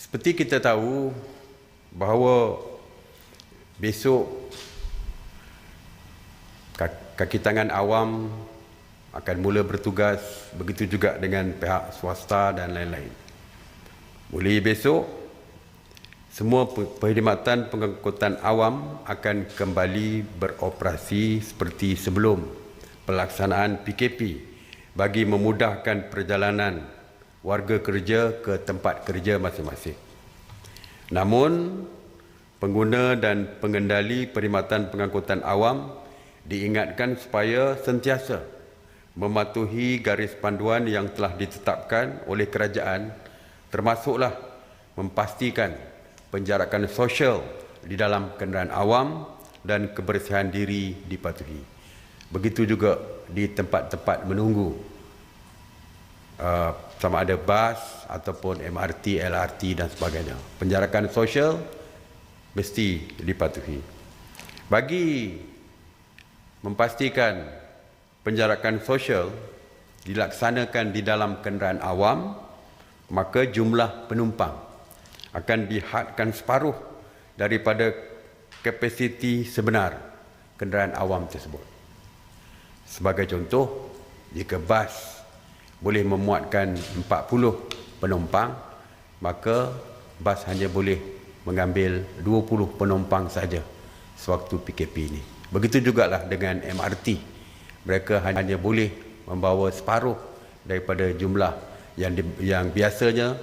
Seperti kita tahu bahawa besok kaki tangan awam akan mula bertugas, begitu juga dengan pihak swasta dan lain-lain. Mulai besok, semua perkhidmatan pengangkutan awam akan kembali beroperasi seperti sebelum pelaksanaan PKP bagi memudahkan perjalanan warga kerja ke tempat kerja masing-masing. Namun, pengguna dan pengendali perkhidmatan pengangkutan awam diingatkan supaya sentiasa mematuhi garis panduan yang telah ditetapkan oleh kerajaan, termasuklah memastikan penjarakan sosial di dalam kenderaan awam dan kebersihan diri dipatuhi. Begitu juga di tempat-tempat menunggu, sama ada bas ataupun MRT, LRT dan sebagainya. Penjarakan sosial mesti dipatuhi. Bagi memastikan penjarakan sosial dilaksanakan di dalam kenderaan awam, maka jumlah penumpang akan dihadkan separuh daripada kapasiti sebenar kenderaan awam tersebut. Sebagai contoh, jika bas boleh memuatkan 40 penumpang, maka bas hanya boleh mengambil 20 penumpang saja sewaktu PKP ini. Begitu jugalah dengan MRT. Mereka hanya boleh membawa separuh daripada jumlah yang biasanya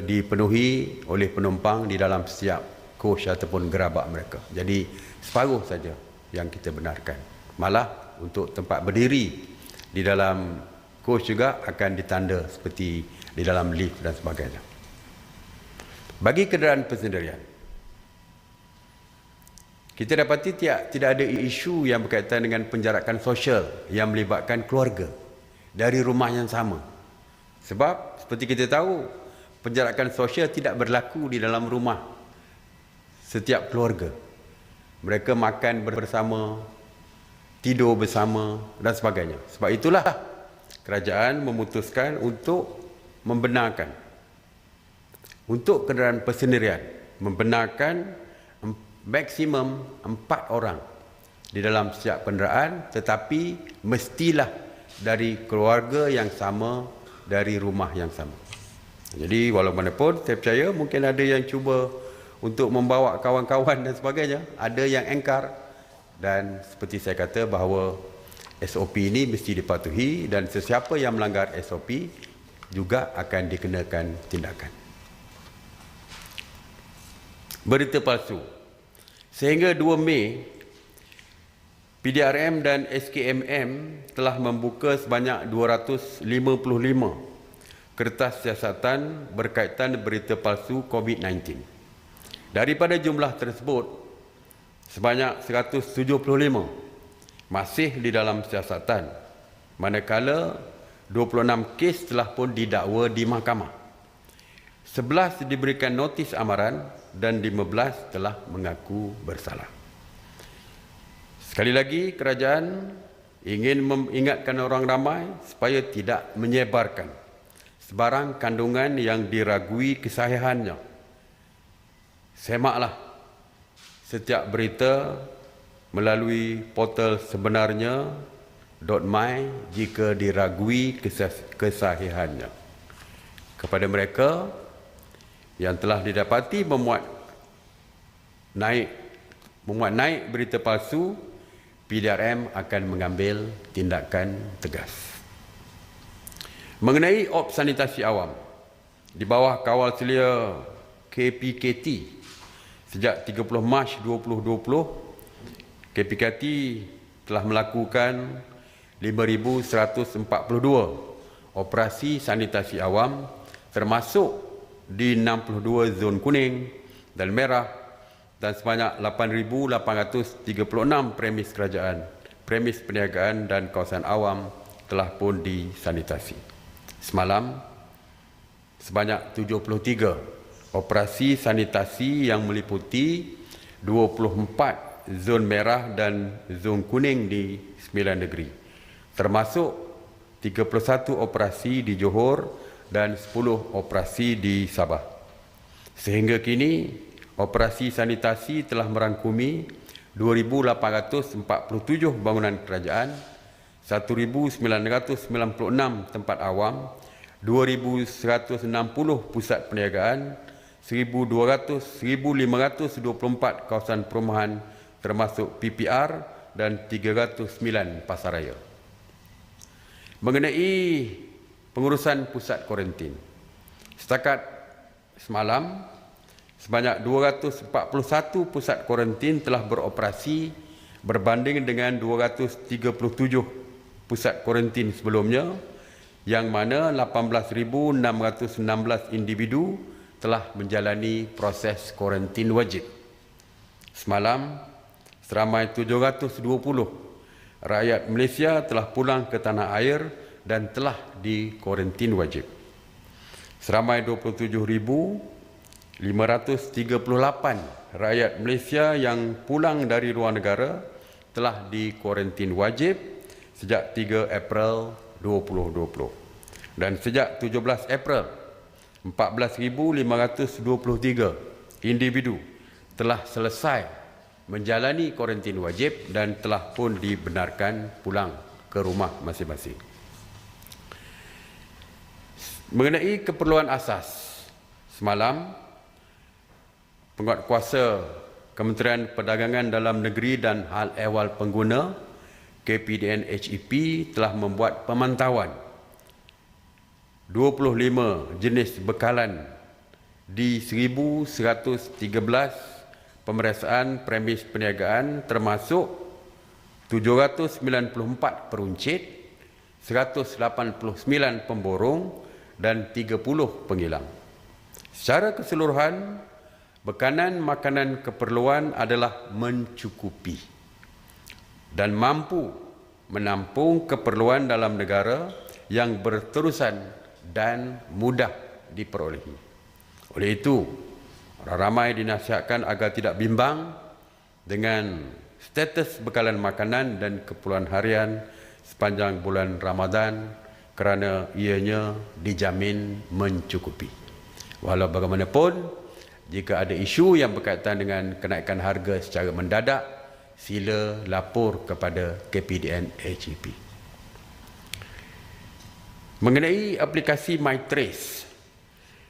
dipenuhi oleh penumpang di dalam setiap coach ataupun gerabak mereka. Jadi separuh saja yang kita benarkan. Malah untuk tempat berdiri di dalam coach juga akan ditanda seperti di dalam lift dan sebagainya. Bagi kenderaan persendirian, kita dapati tidak ada isu yang berkaitan dengan penjarakan sosial yang melibatkan keluarga dari rumah yang sama. Sebab seperti kita tahu, penjarakan sosial tidak berlaku di dalam rumah setiap keluarga. Mereka makan bersama, tidur bersama dan sebagainya. Sebab itulah kerajaan memutuskan untuk membenarkan, untuk kenderaan persendirian, membenarkan maksimum 4 orang di dalam setiap kenderaan, tetapi mestilah dari keluarga yang sama, dari rumah yang sama. Jadi walaupun saya percaya mungkin ada yang cuba untuk membawa kawan-kawan dan sebagainya, ada yang engkar, dan seperti saya kata bahawa SOP ini mesti dipatuhi dan sesiapa yang melanggar SOP juga akan dikenakan tindakan. Berita palsu. Sehingga 2 Mei, PDRM dan SKMM telah membuka sebanyak 255 kertas siasatan berkaitan berita palsu COVID-19. Daripada jumlah tersebut, sebanyak 175 masih di dalam siasatan, manakala 26 kes telah pun didakwa di mahkamah. 11 diberikan notis amaran dan 15 telah mengaku bersalah. Sekali lagi, kerajaan ingin mengingatkan orang ramai supaya tidak menyebarkan sebarang kandungan yang diragui kesahihannya. Semaklah setiap berita melalui portal sebenarnya.my jika diragui kesahihannya. Kepada mereka yang telah didapati memuat naik berita palsu, PDRM akan mengambil tindakan tegas. Mengenai op sanitasi awam, di bawah kawal selia KPKT sejak 30 Mac 2020, KPKT telah melakukan 5,142 operasi sanitasi awam, termasuk di 62 zon kuning dan merah, dan sebanyak 8,836 premis kerajaan, premis perniagaan dan kawasan awam telah pun disanitasi. Semalam, sebanyak 73 operasi sanitasi yang meliputi 24 zon merah dan zon kuning di 9 negeri, termasuk 31 operasi di Johor dan 10 operasi di Sabah. Sehingga kini, operasi sanitasi telah merangkumi 2,847 bangunan kerajaan, 1,996 tempat awam, 2,160 pusat perniagaan, 1,524 kawasan perumahan termasuk PPR dan 309 pasaraya. Mengenai pengurusan pusat kuarantin, setakat semalam, sebanyak 241 pusat kuarantin telah beroperasi berbanding dengan 237 pusat kuarantin sebelumnya, yang mana 18,616 individu telah menjalani proses kuarantin wajib. Semalam, seramai 720 rakyat Malaysia telah pulang ke tanah air dan telah dikuarantin wajib. Seramai 27,538 rakyat Malaysia yang pulang dari luar negara telah dikuarantin wajib sejak 3 April 2020. Dan sejak 17 April, 14,523 individu telah selesai menjalani kuarantin wajib dan telah pun dibenarkan pulang ke rumah masing-masing. Mengenai keperluan asas, semalam Penguatkuasa Kementerian Perdagangan Dalam Negeri dan Hal Ehwal Pengguna KPDN HEP telah membuat pemantauan 25 jenis bekalan di 1,113 pemeriksaan premis perniagaan, termasuk 794 peruncit, 189 pemborong dan 30 penghilang. Secara keseluruhan, bekalan makanan keperluan adalah mencukupi dan mampu menampung keperluan dalam negara yang berterusan dan mudah diperolehi. Oleh itu, orang ramai dinasihatkan agar tidak bimbang dengan status bekalan makanan dan keperluan harian sepanjang bulan Ramadan kerana ianya dijamin mencukupi. Walau bagaimanapun, jika ada isu yang berkaitan dengan kenaikan harga secara mendadak, sila lapor kepada KPDN HEP. Mengenai aplikasi MyTrace,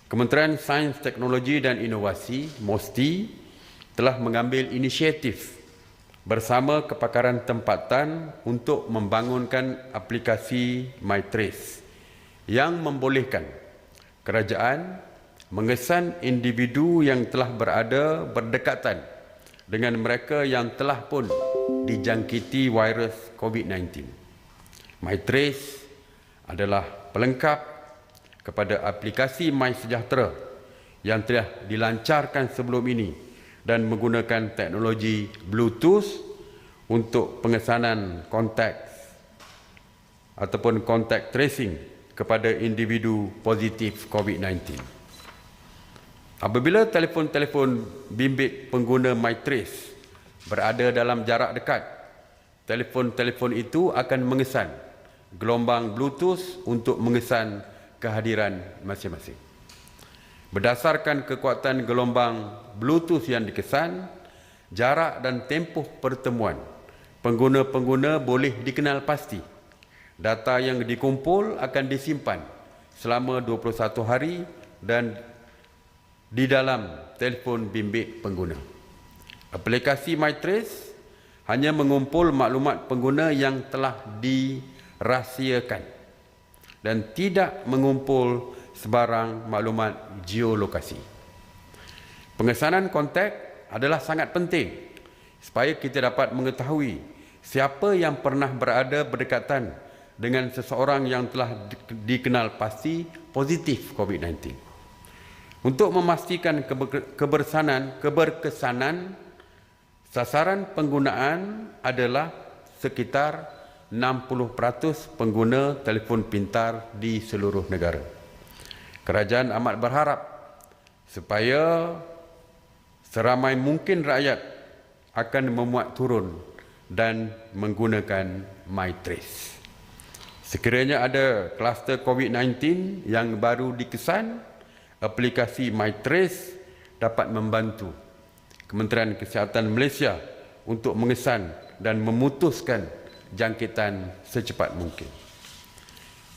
Kementerian Sains, Teknologi dan Inovasi (MOSTI) telah mengambil inisiatif bersama kepakaran tempatan untuk membangunkan aplikasi MyTrace yang membolehkan kerajaan mengesan individu yang telah berada berdekatan dengan mereka yang telah pun dijangkiti virus COVID-19. MyTrace adalah pelengkap kepada aplikasi MySejahtera yang telah dilancarkan sebelum ini dan menggunakan teknologi Bluetooth untuk pengesanan kontak ataupun kontak tracing kepada individu positif COVID-19. Apabila telefon-telefon bimbit pengguna MyTrace berada dalam jarak dekat, telefon-telefon itu akan mengesan gelombang Bluetooth untuk mengesan kehadiran masing-masing. Berdasarkan kekuatan gelombang Bluetooth yang dikesan, jarak dan tempoh pertemuan pengguna-pengguna boleh dikenal pasti. Data yang dikumpul akan disimpan selama 21 hari dan di dalam telefon bimbit pengguna. Aplikasi MyTrace hanya mengumpul maklumat pengguna yang telah dirahsiakan dan tidak mengumpul sebarang maklumat geolokasi. Pengesanan kontak adalah sangat penting supaya kita dapat mengetahui siapa yang pernah berada berdekatan dengan seseorang yang telah dikenal pasti positif COVID-19. Untuk memastikan keberkesanan, sasaran penggunaan adalah sekitar 60% pengguna telefon pintar di seluruh negara. Kerajaan amat berharap supaya seramai mungkin rakyat akan memuat turun dan menggunakan MyTrace. Sekiranya ada kluster COVID-19 yang baru dikesan, aplikasi MyTrace dapat membantu Kementerian Kesihatan Malaysia untuk mengesan dan memutuskan jangkitan secepat mungkin.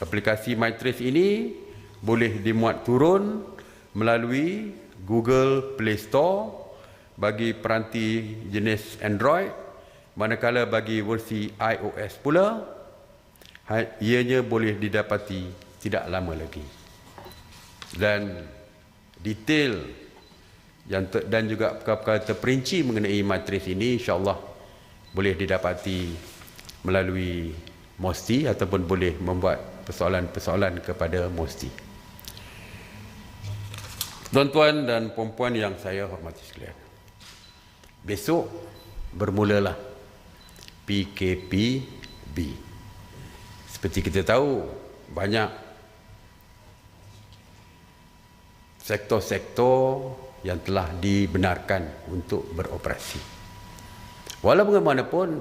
Aplikasi MyTrace ini boleh dimuat turun melalui Google Play Store bagi peranti jenis Android, manakala bagi versi iOS pula ianya boleh didapati tidak lama lagi. Dan detail dan juga perkara-perkara terperinci mengenai MyTrace ini insya-Allah boleh didapati melalui MOSTI ataupun boleh membuat persoalan-persoalan kepada MOSTI. Tuan-tuan dan puan-puan yang saya hormati sekalian, besok bermulalah PKPB. Seperti kita tahu, banyak sektor-sektor yang telah dibenarkan untuk beroperasi. Walau bagaimanapun,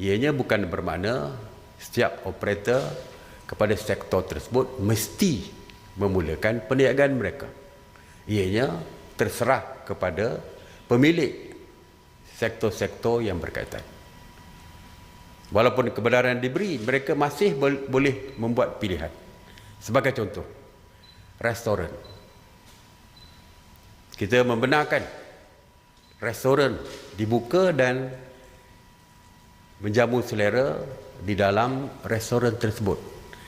ianya bukan bermakna setiap operator kepada sektor tersebut mesti memulakan perniagaan mereka. Ianya terserah kepada pemilik sektor-sektor yang berkaitan. Walaupun kebenaran diberi, mereka masih boleh membuat pilihan. Sebagai contoh, restoran. Kita membenarkan restoran dibuka dan menjamu selera di dalam restoran tersebut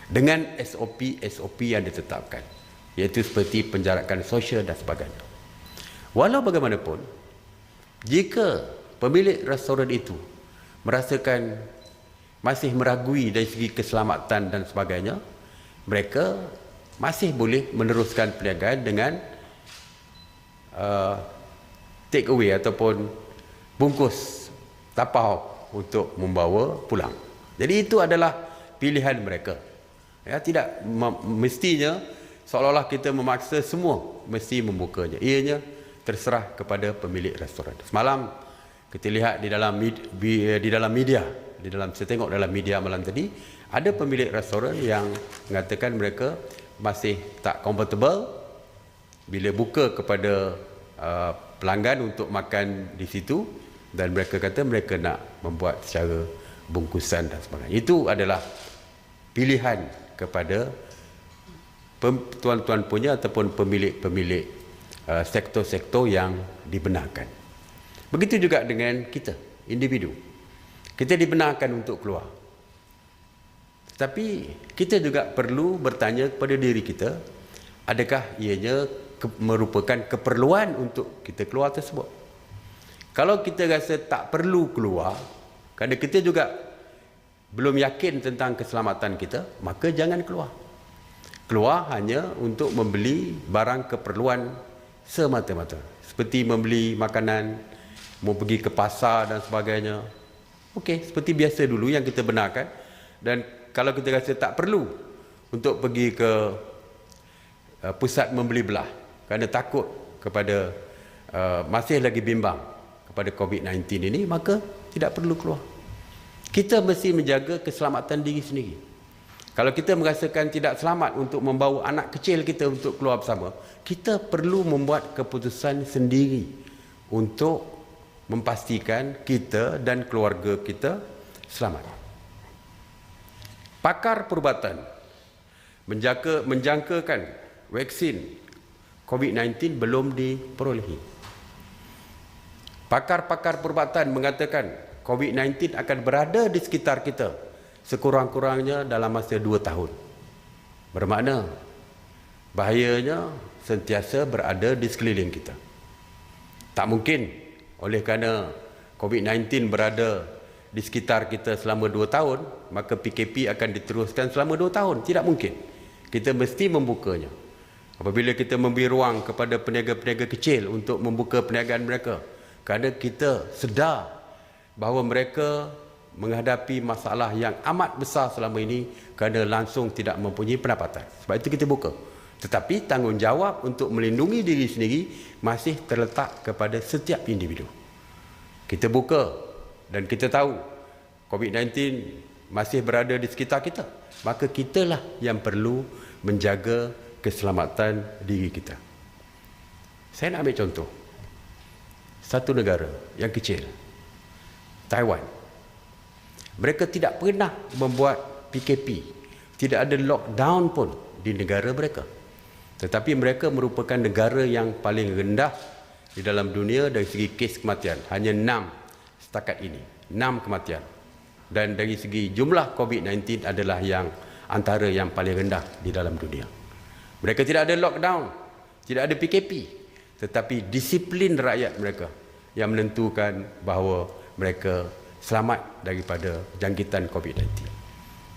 dengan SOP yang ditetapkan, iaitu seperti penjarakan sosial dan sebagainya. Walau bagaimanapun, jika pemilik restoran itu merasakan masih meragui dari segi keselamatan dan sebagainya, mereka masih boleh meneruskan perniagaan dengan take away ataupun bungkus tapau untuk membawa pulang. Jadi itu adalah pilihan mereka. Ya, tidak mestinya seolah-olah kita memaksa semua mesti membukanya. Ianya terserah kepada pemilik restoran. Semalam kita lihat di dalam media, saya tengok dalam media malam tadi, ada pemilik restoran yang mengatakan mereka masih tak comfortable bila buka kepada pelanggan untuk makan di situ, dan mereka kata mereka nak membuat secara bungkusan dan sebagainya. Itu adalah pilihan kepada tuan-tuan punya ataupun pemilik-pemilik sektor-sektor yang dibenarkan. Begitu juga dengan kita, individu. Kita dibenarkan untuk keluar. Tetapi kita juga perlu bertanya kepada diri kita, adakah ianya merupakan keperluan untuk kita keluar tersebut? Kalau kita rasa tak perlu keluar, kerana kita juga belum yakin tentang keselamatan kita, maka jangan keluar. Keluar hanya untuk membeli barang keperluan semata-mata. Seperti membeli makanan, mau pergi ke pasar dan sebagainya. Okey, seperti biasa dulu yang kita benarkan. Dan kalau kita rasa tak perlu untuk pergi ke pusat membeli belah kerana takut kepada masih lagi bimbang kepada COVID-19 ini, maka tidak perlu keluar. Kita mesti menjaga keselamatan diri sendiri. Kalau kita merasakan tidak selamat untuk membawa anak kecil kita untuk keluar bersama, kita perlu membuat keputusan sendiri untuk memastikan kita dan keluarga kita selamat. Pakar perubatan menjangkakan vaksin COVID-19 belum diperolehi. Pakar-pakar perubatan mengatakan COVID-19 akan berada di sekitar kita sekurang-kurangnya dalam masa 2 tahun. Bermakna bahayanya sentiasa berada di sekeliling kita. Tak mungkin oleh kerana COVID-19 berada di sekitar kita selama 2 tahun, maka PKP akan diteruskan selama 2 tahun. Tidak mungkin. Kita mesti membukanya. Apabila kita memberi ruang kepada peniaga-peniaga kecil untuk membuka perniagaan mereka, kerana kita sedar bahawa mereka menghadapi masalah yang amat besar selama ini kerana langsung tidak mempunyai pendapatan. Sebab itu kita buka. Tetapi tanggungjawab untuk melindungi diri sendiri masih terletak kepada setiap individu. Kita buka dan kita tahu COVID-19 masih berada di sekitar kita, maka kitalah yang perlu menjaga keselamatan diri kita. Saya nak ambil contoh. Satu negara yang kecil, Taiwan. Mereka tidak pernah membuat PKP. Tidak ada lockdown pun di negara mereka. Tetapi mereka merupakan negara yang paling rendah di dalam dunia dari segi kes kematian. Hanya 6 setakat ini. 6 kematian. Dan dari segi jumlah COVID-19 adalah yang antara yang paling rendah di dalam dunia. Mereka tidak ada lockdown. Tidak ada PKP. Tetapi disiplin rakyat mereka yang menentukan bahawa mereka selamat daripada jangkitan COVID-19.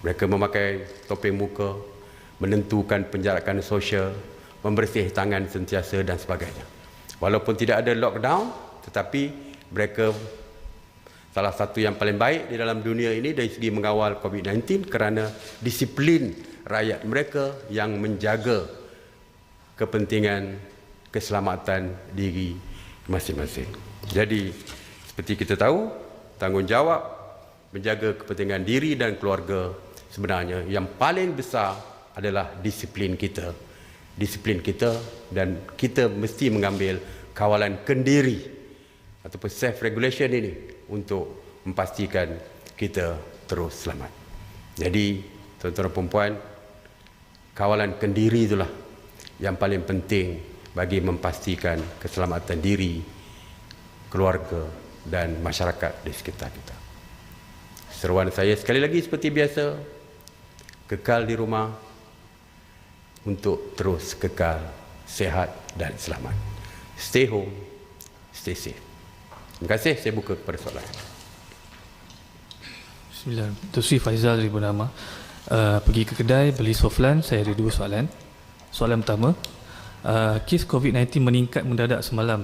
Mereka memakai topeng muka, menentukan penjarakan sosial, membersih tangan sentiasa dan sebagainya. Walaupun tidak ada lockdown, tetapi mereka salah satu yang paling baik di dalam dunia ini dari segi mengawal COVID-19 kerana disiplin rakyat mereka yang menjaga kepentingan keselamatan diri masing-masing. Jadi, seperti kita tahu, tanggungjawab menjaga kepentingan diri dan keluarga sebenarnya yang paling besar adalah disiplin kita. Disiplin kita, dan kita mesti mengambil kawalan kendiri ataupun self-regulation ini untuk memastikan kita terus selamat. Jadi, tuan-tuan dan puan-puan, kawalan kendiri itulah yang paling penting bagi memastikan keselamatan diri, keluarga dan masyarakat di sekitar kita. Seruan saya sekali lagi seperti biasa, kekal di rumah untuk terus kekal sihat dan selamat. Stay home, stay safe. Terima kasih, saya buka kepada soalan. Bismillah. Tuan Sri Faizal dari Bernama. Pergi ke kedai beli soflan, saya ada 2 soalan. Soalan pertama, kes COVID-19 meningkat mendadak semalam.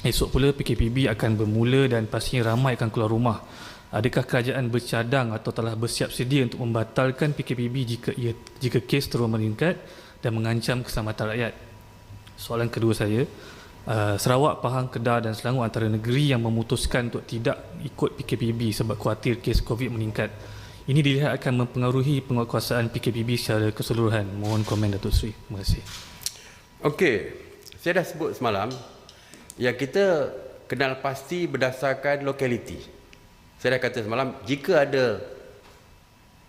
Esok pula PKPB akan bermula dan pastinya ramai akan keluar rumah. Adakah kerajaan bercadang atau telah bersiap sedia untuk membatalkan PKPB jika kes terus meningkat dan mengancam keselamatan rakyat? Soalan kedua saya, Sarawak, Pahang, Kedah dan Selangor antara negeri yang memutuskan untuk tidak ikut PKPB sebab khawatir kes COVID meningkat. Ini dilihat akan mempengaruhi penguatkuasaan PKPB secara keseluruhan. Mohon komen Datuk Seri. Terima kasih. Okey, saya dah sebut semalam yang kita kenal pasti berdasarkan lokaliti. Saya dah kata semalam, jika ada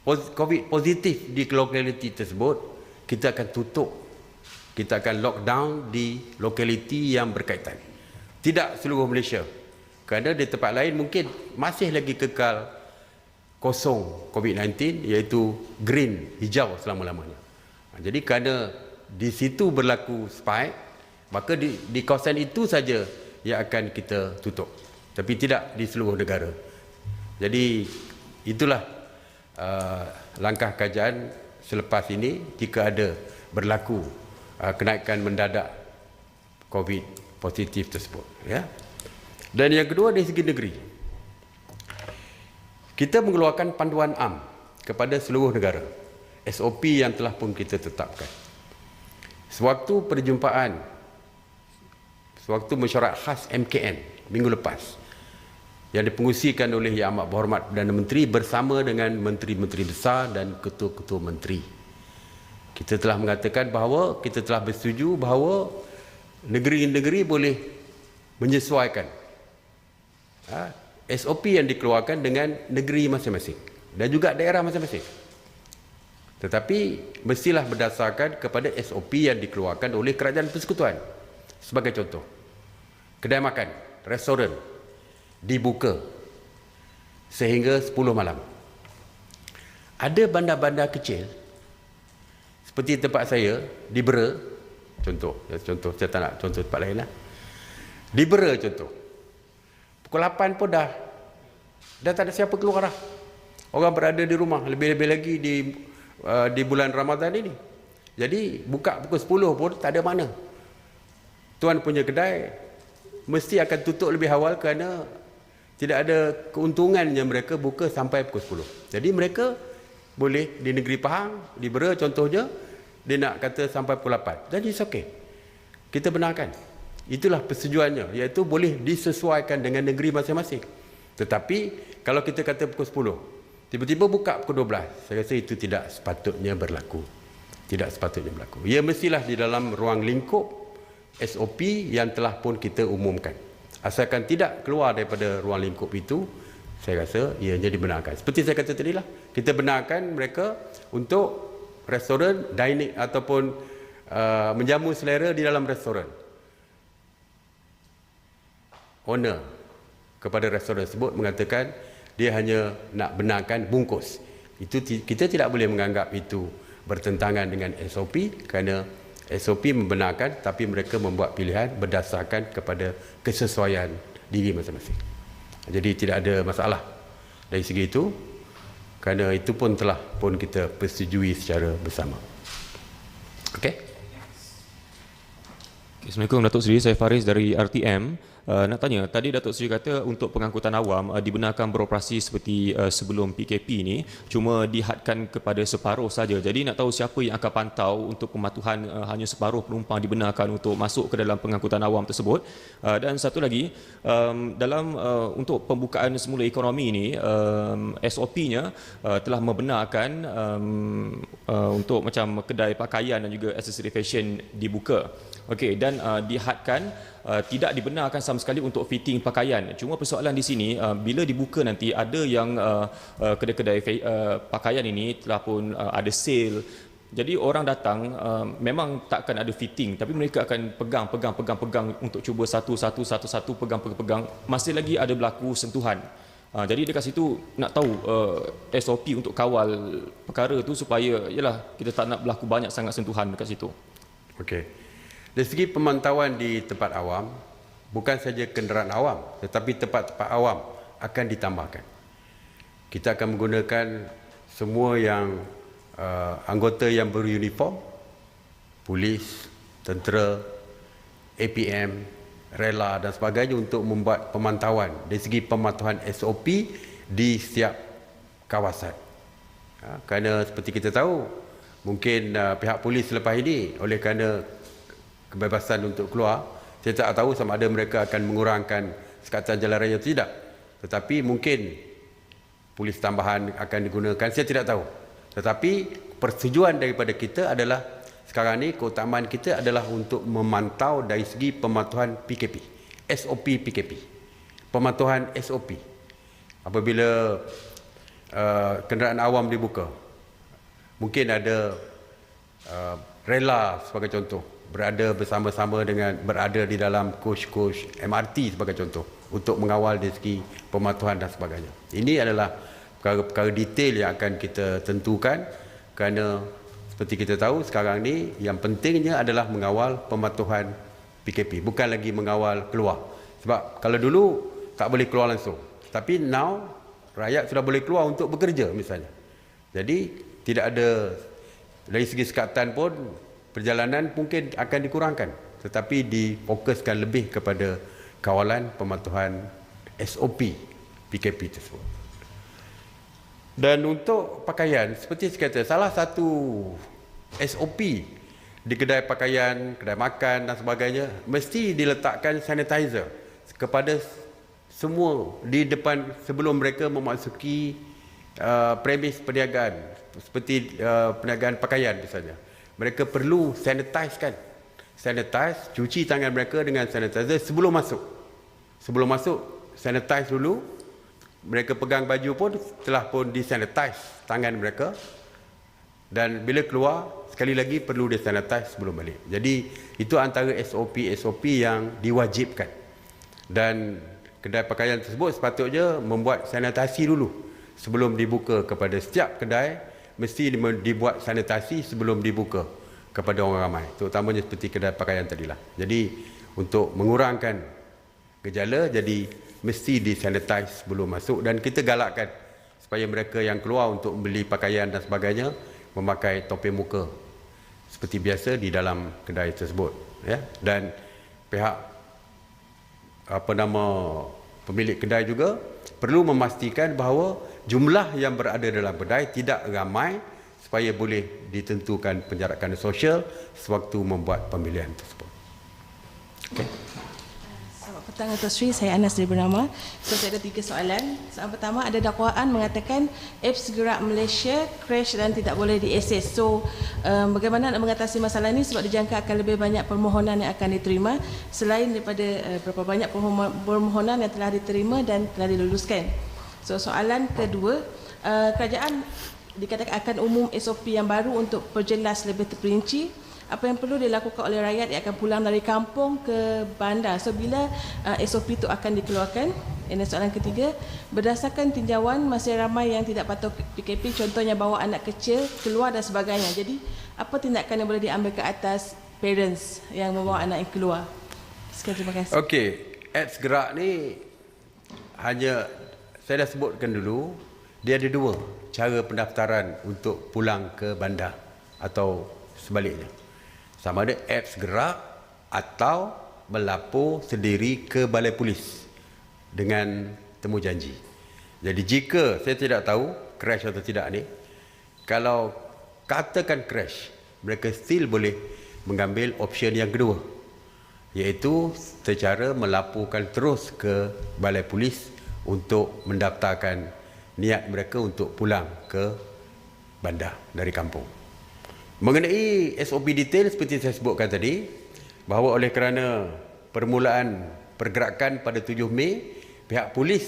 COVID positif di lokaliti tersebut, kita akan tutup, kita akan lockdown di lokaliti yang berkaitan. Tidak seluruh Malaysia. Kerana di tempat lain mungkin masih lagi kekal kosong COVID-19, iaitu green, hijau selama-lamanya. Jadi kerana di situ berlaku spike, maka di kawasan itu saja yang akan kita tutup. Tapi tidak di seluruh negara. Jadi itulah langkah kajian selepas ini jika ada berlaku kenaikan mendadak COVID positif tersebut. Ya. Dan yang kedua dari segi negeri, kita mengeluarkan panduan am kepada seluruh negara, SOP yang telah pun kita tetapkan. Sewaktu perjumpaan, sewaktu mesyuarat khas MKN minggu lepas yang dipengusikan oleh Yang Amat Berhormat Perdana Menteri bersama dengan menteri-menteri besar dan ketua-ketua menteri, kita telah mengatakan bahawa kita telah bersetuju bahawa negeri-negeri boleh menyesuaikan SOP yang dikeluarkan dengan negeri masing-masing dan juga daerah masing-masing. Tetapi mestilah berdasarkan kepada SOP yang dikeluarkan oleh Kerajaan Persekutuan. Sebagai contoh, kedai makan, restoran dibuka sehingga 10 malam. Ada bandar-bandar kecil seperti tempat saya di Bera, contoh saya tak nak contoh tempat lain lah. Di Bera contoh, pukul 8 pun dah tak ada siapa keluar dah. Orang berada di rumah, lebih-lebih lagi di bulan Ramadan ini. Jadi buka pukul 10 pun tak ada mana. Tuan punya kedai mesti akan tutup lebih awal kerana tidak ada keuntungannya mereka buka sampai pukul 10. Jadi mereka boleh di negeri Pahang, di Bera contohnya, dia nak kata sampai pukul 8. Jadi it's okay. Kita benarkan. Itulah persetujuannya, iaitu boleh disesuaikan dengan negeri masing-masing. Tetapi kalau kita kata pukul 10, tiba-tiba buka pukul 12. Saya rasa itu tidak sepatutnya berlaku. Tidak sepatutnya berlaku. Ia mestilah di dalam ruang lingkup SOP yang telah pun kita umumkan. Asalkan tidak keluar daripada ruang lingkup itu, saya rasa ianya dibenarkan. Seperti saya kata tadi lah, kita benarkan mereka untuk restoran, dining ataupun menjamu selera di dalam restoran. Owner kepada restoran tersebut mengatakan dia hanya nak benarkan bungkus. Itu kita tidak boleh menganggap itu bertentangan dengan SOP, kerana SOP membenarkan tapi mereka membuat pilihan berdasarkan kepada kesesuaian diri masing-masing. Jadi tidak ada masalah dari segi itu, kerana itu pun telah pun kita persetujui secara bersama. Okey. Assalamualaikum Datuk Seri, saya Faris dari RTM. Nak tanya, tadi Datuk Seri kata untuk pengangkutan awam dibenarkan beroperasi seperti sebelum PKP ini, cuma dihadkan kepada separuh saja. Jadi nak tahu siapa yang akan pantau untuk pematuhan hanya separuh penumpang dibenarkan untuk masuk ke dalam pengangkutan awam tersebut. Dan satu lagi, dalam untuk pembukaan semula ekonomi ini, SOP-nya telah membenarkan untuk macam kedai pakaian dan juga aksesori fashion dibuka. Okey, dan dihadkan tidak dibenarkan sama sekali untuk fitting pakaian. Cuma persoalan di sini, bila dibuka nanti ada yang kedai-kedai pakaian ini telah pun ada sale. Jadi orang datang memang takkan ada fitting, tapi mereka akan pegang untuk cuba satu pegang. Masih lagi ada berlaku sentuhan. Jadi dekat situ nak tahu SOP untuk kawal perkara tu supaya yalah kita tak nak berlaku banyak sangat sentuhan dekat situ. Okey. Dari segi pemantauan di tempat awam, bukan saja kenderaan awam, tetapi tempat-tempat awam akan ditambahkan. Kita akan menggunakan semua yang anggota yang beruniform, polis, tentera, APM, rela dan sebagainya untuk membuat pemantauan dari segi pematuhan SOP di setiap kawasan. Kerana seperti kita tahu, mungkin pihak polis selepas ini oleh kerana kebebasan untuk keluar, saya tak tahu sama ada mereka akan mengurangkan sekatan jalan raya atau tidak, tetapi mungkin polis tambahan akan digunakan, saya tidak tahu. Tetapi persetujuan daripada kita adalah sekarang ni keutamaan kita adalah untuk memantau dari segi pematuhan PKP, SOP PKP, pematuhan SOP. Apabila kenderaan awam dibuka, mungkin ada rela sebagai contoh, berada bersama-sama dengan berada di dalam coach MRT sebagai contoh untuk mengawal dari segi pematuhan dan sebagainya. Ini adalah perkara-perkara detail yang akan kita tentukan, kerana seperti kita tahu sekarang ni yang pentingnya adalah mengawal pematuhan PKP, bukan lagi mengawal keluar. Sebab kalau dulu tak boleh keluar langsung, tapi now rakyat sudah boleh keluar untuk bekerja misalnya. Jadi tidak ada dari segi sekatan pun, perjalanan mungkin akan dikurangkan, tetapi difokuskan lebih kepada kawalan pematuhan SOP PKP tersebut. Dan untuk pakaian, seperti saya kata, salah satu SOP di kedai pakaian, kedai makan dan sebagainya, mesti diletakkan sanitizer kepada semua di depan sebelum mereka memasuki premis perniagaan, seperti perniagaan pakaian misalnya. Mereka perlu sanitize, cuci tangan mereka dengan sanitizer sebelum masuk. Sebelum masuk, sanitize dulu. Mereka pegang baju pun telah pun disanitize tangan mereka. Dan bila keluar, sekali lagi perlu disanitize sebelum balik. Jadi itu antara SOP yang diwajibkan. Dan kedai pakaian tersebut sepatutnya membuat sanitasi dulu sebelum dibuka kepada setiap kedai. Mesti dibuat sanitasi sebelum dibuka kepada orang ramai, terutamanya seperti kedai pakaian tadilah. Jadi untuk mengurangkan gejala, jadi mesti disanitize sebelum masuk, dan kita galakkan supaya mereka yang keluar untuk beli pakaian dan sebagainya memakai topeng muka seperti biasa di dalam kedai tersebut, ya. Dan pihak pemilik kedai juga perlu memastikan bahawa jumlah yang berada dalam kedai tidak ramai supaya boleh ditentukan penjarakan sosial sewaktu membuat pemilihan tersebut. Okay. petang Dato' Sri, saya Anas dari Bernama. Saya ada 3 soalan. Soalan pertama, ada dakwaan mengatakan apps gerak Malaysia crash dan tidak boleh diakses. Bagaimana nak mengatasi masalah ini sebab dijangka akan lebih banyak permohonan yang akan diterima selain daripada berapa banyak permohonan yang telah diterima dan telah diluluskan. Soalan kedua, kerajaan dikatakan akan umum SOP yang baru untuk perjelas lebih terperinci apa yang perlu dilakukan oleh rakyat yang akan pulang dari kampung ke bandar. Bila SOP itu akan dikeluarkan? Ini soalan ketiga. Berdasarkan tinjauan, masih ramai yang tidak patuh PKP, contohnya bawa anak kecil keluar dan sebagainya. Jadi, apa tindakan yang boleh diambil ke atas parents yang membawa anak yang keluar? Sekian, terima kasih. Okey, apps gerak ni hanya saya dah sebutkan dulu, dia ada 2 cara pendaftaran untuk pulang ke bandar atau sebaliknya. Sama ada apps gerak atau melapor sendiri ke balai polis dengan temu janji. Jadi jika saya tidak tahu crash atau tidak ni, kalau katakan crash, mereka still boleh mengambil option yang kedua, iaitu secara melaporkan terus ke balai polis untuk mendaftarkan niat mereka untuk pulang ke bandar dari kampung. Mengenai SOP detail seperti saya sebutkan tadi, bahawa oleh kerana permulaan pergerakan pada 7 Mei, pihak polis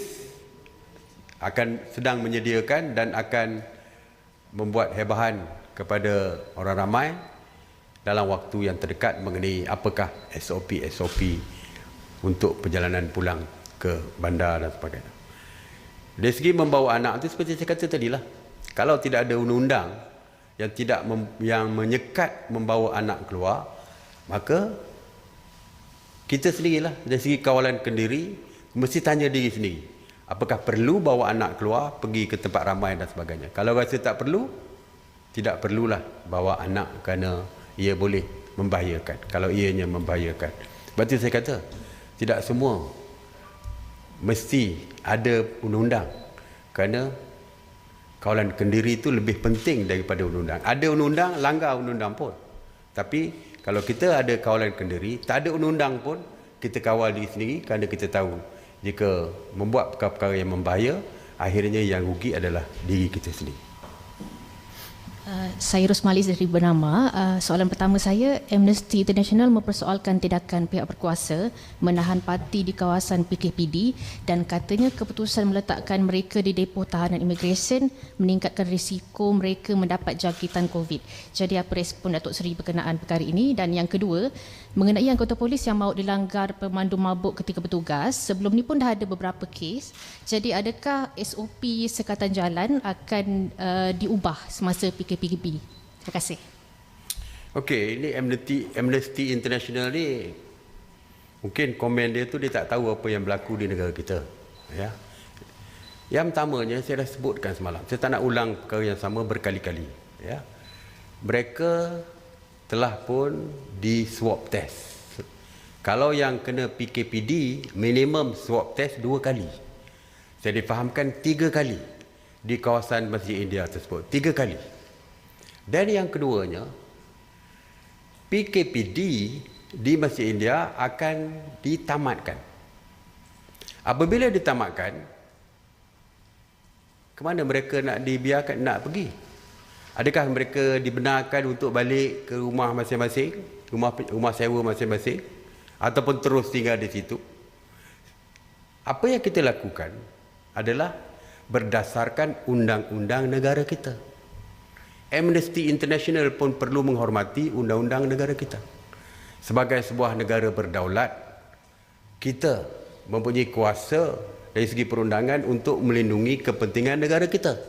akan sedang menyediakan dan akan membuat hebahan kepada orang ramai dalam waktu yang terdekat mengenai apakah SOP untuk perjalanan pulang ke bandar dan sebagainya. Dari segi membawa anak itu seperti saya kata tadilah, kalau tidak ada undang-undang yang menyekat membawa anak keluar, maka kita sendirilah dari segi kawalan kendiri mesti tanya diri sendiri, apakah perlu bawa anak keluar pergi ke tempat ramai dan sebagainya. Kalau rasa tak perlu, tidak perlulah bawa anak kerana ia boleh membahayakan. Kalau ianya membahayakan, sebab itu saya kata tidak semua mesti ada undang-undang, kerana kawalan kendiri itu lebih penting daripada undang-undang. Ada undang-undang, langgar undang-undang pun. Tapi kalau kita ada kawalan kendiri, tak ada undang-undang pun, kita kawal diri sendiri kerana kita tahu jika membuat perkara-perkara yang membahaya, akhirnya yang rugi adalah diri kita sendiri. Saya Rosmalis dari Bernama. Soalan pertama saya, Amnesty International mempersoalkan tindakan pihak berkuasa menahan parti di kawasan PKPD dan katanya keputusan meletakkan mereka di depo tahanan imigresen meningkatkan risiko mereka mendapat jangkitan COVID. Jadi apa respon Datuk Seri berkenaan perkara ini? Dan yang kedua, mengenai anggota polis yang maut dilanggar pemandu mabuk ketika bertugas, sebelum ni pun dah ada beberapa kes. Jadi adakah SOP sekatan jalan akan diubah semasa PKP? Terima kasih. Okey, ini Amnesty International ni mungkin komen dia tu dia tak tahu apa yang berlaku di negara kita. Ya. Yang pertamanya saya dah sebutkan semalam. Saya tak nak ulang perkara yang sama berkali-kali. Ya. Mereka telah pun di swab test. Kalau yang kena PKPD, minimum swab test 2 kali. Saya difahamkan 3 kali di kawasan Masjid India tersebut. 3 kali. Dan yang keduanya, PKPD di Masjid India akan ditamatkan. Apabila ditamatkan, ke mana mereka nak dibiarkan nak pergi? Adakah mereka dibenarkan untuk balik ke rumah masing-masing, rumah sewa masing-masing, ataupun terus tinggal di situ? Apa yang kita lakukan adalah berdasarkan undang-undang negara kita. Amnesty International pun perlu menghormati undang-undang negara kita. Sebagai sebuah negara berdaulat, kita mempunyai kuasa dari segi perundangan untuk melindungi kepentingan negara kita.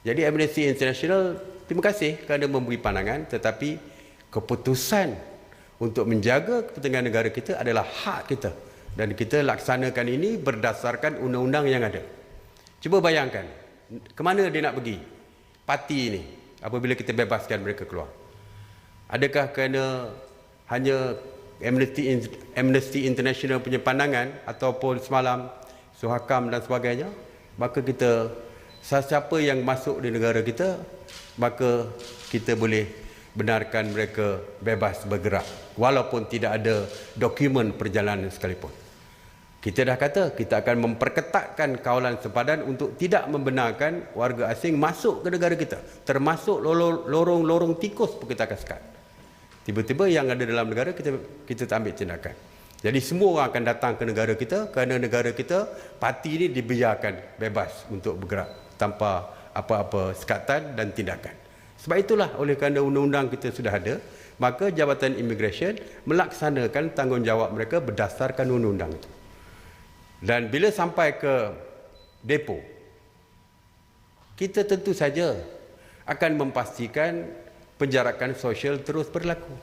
Jadi Amnesty International, terima kasih kerana memberi pandangan, tetapi keputusan untuk menjaga kepentingan negara kita adalah hak kita. Dan kita laksanakan ini berdasarkan undang-undang yang ada. Cuba bayangkan, ke mana dia nak pergi? Parti ini apabila kita bebaskan mereka keluar. Adakah kerana hanya Amnesty International punya pandangan ataupun semalam Suhakam dan sebagainya, maka kita siapa yang masuk di negara kita, maka kita boleh benarkan mereka bebas bergerak walaupun tidak ada dokumen perjalanan sekalipun. Kita dah kata kita akan memperketatkan kawalan sempadan untuk tidak membenarkan warga asing masuk ke negara kita, termasuk lorong-lorong tikus pun kita akan sekat. Tiba-tiba yang ada dalam negara kita tak ambil tindakan. Jadi semua orang akan datang ke negara kita kerana negara kita parti ini dibiarkan bebas untuk bergerak tanpa apa-apa sekatan dan tindakan. Sebab itulah oleh kerana undang-undang kita sudah ada, maka Jabatan Immigration melaksanakan tanggungjawab mereka berdasarkan undang-undang itu. Dan bila sampai ke depo, kita tentu saja akan memastikan penjarakan sosial terus berlaku.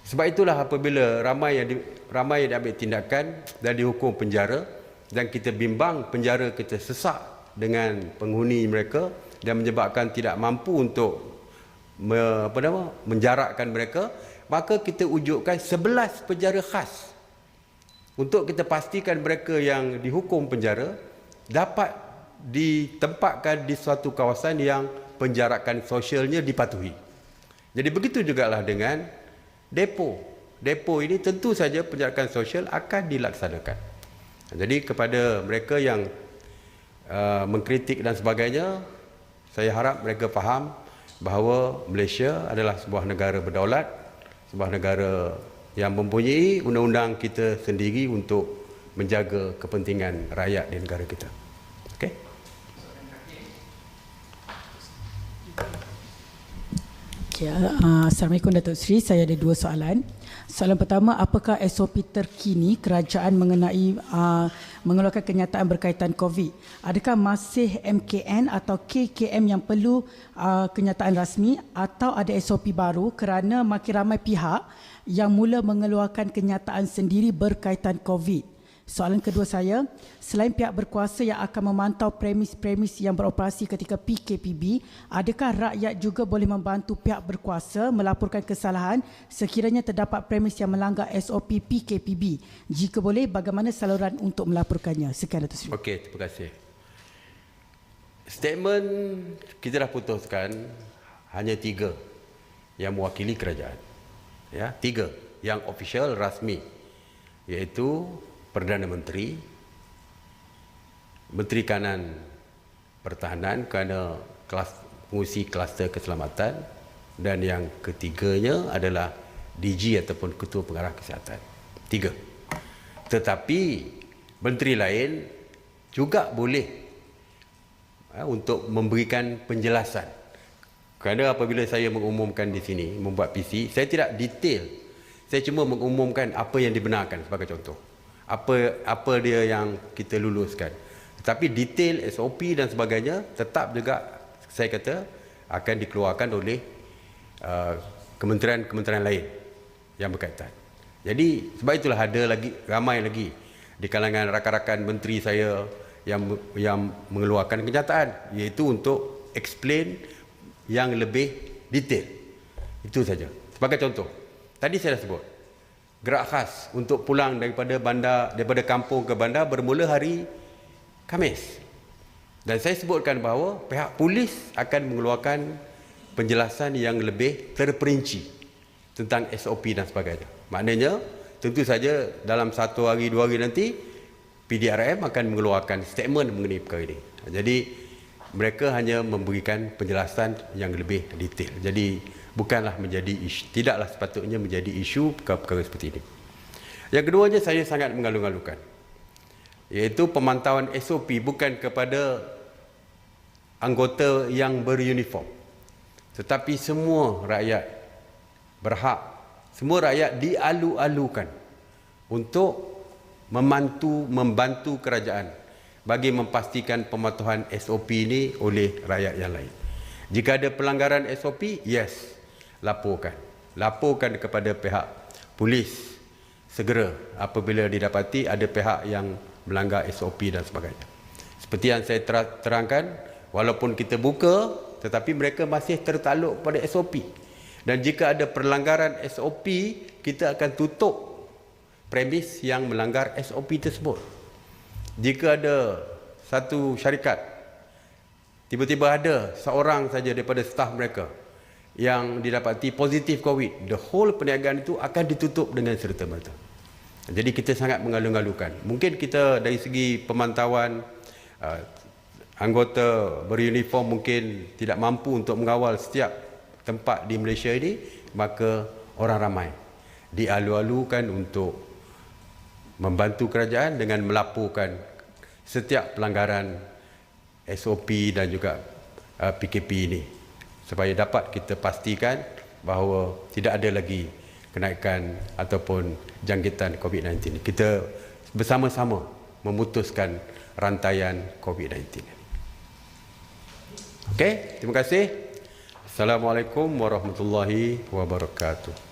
Sebab itulah apabila ramai yang diambil tindakan dan dihukum penjara, dan kita bimbang penjara kita sesak dengan penghuni mereka dan menyebabkan tidak mampu untuk menjarakkan mereka, maka kita wujudkan 11 penjara khas untuk kita pastikan mereka yang dihukum penjara dapat ditempatkan di suatu kawasan yang penjarakan sosialnya dipatuhi. Jadi begitu jugalah dengan depo. Depo ini tentu saja penjarakan sosial akan dilaksanakan. Jadi kepada mereka yang mengkritik dan sebagainya, saya harap mereka faham bahawa Malaysia adalah sebuah negara berdaulat, sebuah negara yang mempunyai undang-undang kita sendiri untuk menjaga kepentingan rakyat di negara kita. Okey? Assalamualaikum Datuk Seri, saya ada 2 soalan. Soalan pertama, apakah SOP terkini kerajaan mengenai mengeluarkan kenyataan berkaitan COVID? Adakah masih MKN atau KKM yang perlu kenyataan rasmi, atau ada SOP baru kerana makin ramai pihak yang mula mengeluarkan kenyataan sendiri berkaitan COVID? Soalan kedua saya, selain pihak berkuasa yang akan memantau premis-premis yang beroperasi ketika PKPB, adakah rakyat juga boleh membantu pihak berkuasa melaporkan kesalahan sekiranya terdapat premis yang melanggar SOP PKPB? Jika boleh, bagaimana saluran untuk melaporkannya? Sekian, Datuk Seri. Okey, terima kasih. Statement kita dah putuskan hanya 3 yang mewakili kerajaan. Ya, 3 yang official rasmi, iaitu Perdana Menteri, Menteri Kanan Pertahanan kerana mengurusi kluster keselamatan, dan yang ketiganya adalah DG ataupun Ketua Pengarah Kesihatan. 3. Tetapi menteri lain juga boleh untuk memberikan penjelasan. Kerana apabila saya mengumumkan di sini, membuat PC, saya tidak detail. Saya cuma mengumumkan apa yang dibenarkan sebagai contoh. Apa dia yang kita luluskan. Tetapi detail SOP dan sebagainya tetap juga saya kata akan dikeluarkan oleh kementerian-kementerian lain yang berkaitan. Jadi sebab itulah ada lagi ramai lagi di kalangan rakan-rakan menteri saya yang mengeluarkan kenyataan, iaitu untuk explain yang lebih detail. Itu saja. Sebagai contoh, tadi saya dah sebut, gerak khas untuk pulang daripada kampung ke bandar bermula hari Khamis. Dan saya sebutkan bahawa pihak polis akan mengeluarkan penjelasan yang lebih terperinci tentang SOP dan sebagainya. Maknanya, tentu saja dalam 1 hari 2 hari nanti, PDRM akan mengeluarkan statement mengenai perkara ini. Jadi, mereka hanya memberikan penjelasan yang lebih detail. Jadi, bukanlah menjadi isu, tidaklah sepatutnya menjadi isu perkara-perkara seperti ini. Yang keduanya saya sangat mengalu-alukan, iaitu pemantauan SOP bukan kepada anggota yang beruniform, tetapi semua rakyat berhak, semua rakyat dialu-alukan untuk membantu kerajaan bagi memastikan pematuhan SOP ini oleh rakyat yang lain. Jika ada pelanggaran SOP, yes, laporkan kepada pihak polis segera apabila didapati ada pihak yang melanggar SOP dan sebagainya. Seperti yang saya terangkan, walaupun kita buka, tetapi mereka masih tertakluk pada SOP. Dan jika ada pelanggaran SOP, kita akan tutup premis yang melanggar SOP tersebut. Jika ada satu syarikat, tiba-tiba ada seorang saja daripada staf mereka yang didapati positif COVID, the whole perniagaan itu akan ditutup dengan serta-merta. Jadi kita sangat mengalu-alukan. Mungkin kita dari segi pemantauan anggota beruniform mungkin tidak mampu untuk mengawal setiap tempat di Malaysia ini, maka orang ramai dialu-alukan untuk membantu kerajaan dengan melaporkan setiap pelanggaran SOP dan juga PKP ini, supaya dapat kita pastikan bahawa tidak ada lagi kenaikan ataupun jangkitan COVID-19. Kita bersama-sama memutuskan rantaian COVID-19. Okey, terima kasih. Assalamualaikum warahmatullahi wabarakatuh.